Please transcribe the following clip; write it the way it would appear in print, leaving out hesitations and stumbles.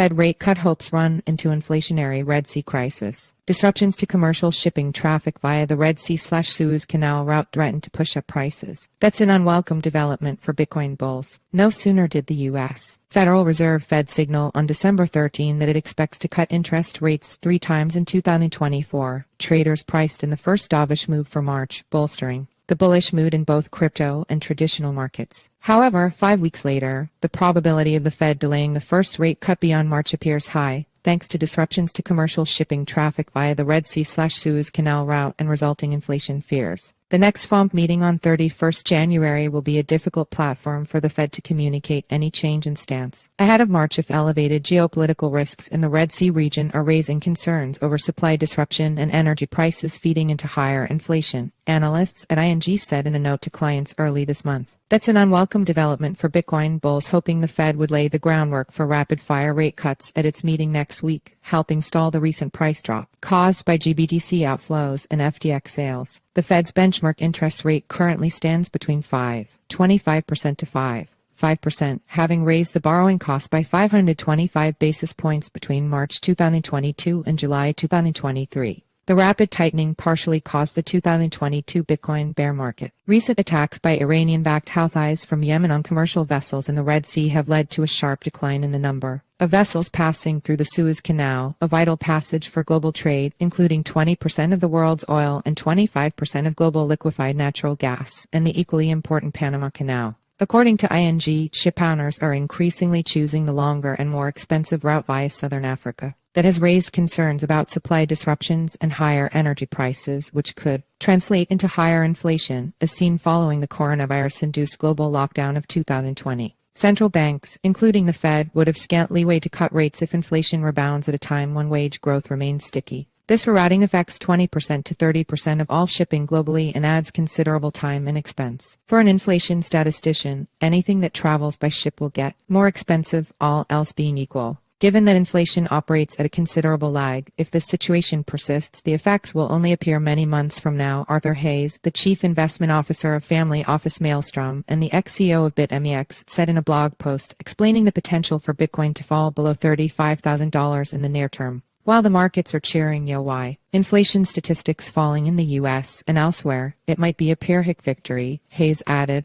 Fed rate cut hopes run into inflationary Red Sea crisis. Disruptions to commercial shipping traffic via the Red Sea/Suez Canal route threaten to push up prices. That's an unwelcome development for Bitcoin bulls. No sooner did the U.S. Federal Reserve Fed signal on December 13 that it expects to cut interest rates 3 times in 2024. Traders priced in the first dovish move for March, bolstering the bullish mood in both crypto and traditional markets. However, 5 weeks later, the probability of the Fed delaying the first rate cut beyond March appears high, thanks to disruptions to commercial shipping traffic via the Red Sea/Suez Canal route and resulting inflation fears. The next FOMC meeting on 31st January will be a difficult platform for the Fed to communicate any change in stance ahead of March if elevated geopolitical risks in the Red Sea region are raising concerns over supply disruption and energy prices feeding into higher inflation, analysts at ING said in a note to clients early this month. That's an unwelcome development for Bitcoin bulls, hoping the Fed would lay the groundwork for rapid-fire rate cuts at its meeting next week, helping stall the recent price drop caused by GBTC outflows and FTX sales. The Fed's benchmark interest rate currently stands between 5.25% to 5%, having raised the borrowing cost by 525 basis points between March 2022 and July 2023. The rapid tightening partially caused the 2022 Bitcoin bear market. Recent attacks by Iranian-backed Houthis from Yemen on commercial vessels in the Red Sea have led to a sharp decline in the number of vessels passing through the Suez Canal, a vital passage for global trade, including 20% of the world's oil and 25% of global liquefied natural gas, and the equally important Panama Canal. According to ING, shipowners are increasingly choosing the longer and more expensive route via southern Africa. That has raised concerns about supply disruptions and higher energy prices, which could translate into higher inflation, as seen following the coronavirus-induced global lockdown of 2020. Central banks, including the Fed, would have scant leeway to cut rates if inflation rebounds at a time when wage growth remains sticky. This rerouting affects 20% to 30% of all shipping globally and adds considerable time and expense. For an inflation statistician, anything that travels by ship will get more expensive, all else being equal. Given that inflation operates at a considerable lag, if this situation persists, the effects will only appear many months from now. Arthur Hayes, the chief investment officer of family office Maelstrom and the ex-CEO of BitMEX, said in a blog post explaining the potential for Bitcoin to fall below $35,000 in the near term. While the markets are cheering why inflation statistics falling in the U.S. and elsewhere, it might be a Pyrrhic victory, Hayes added.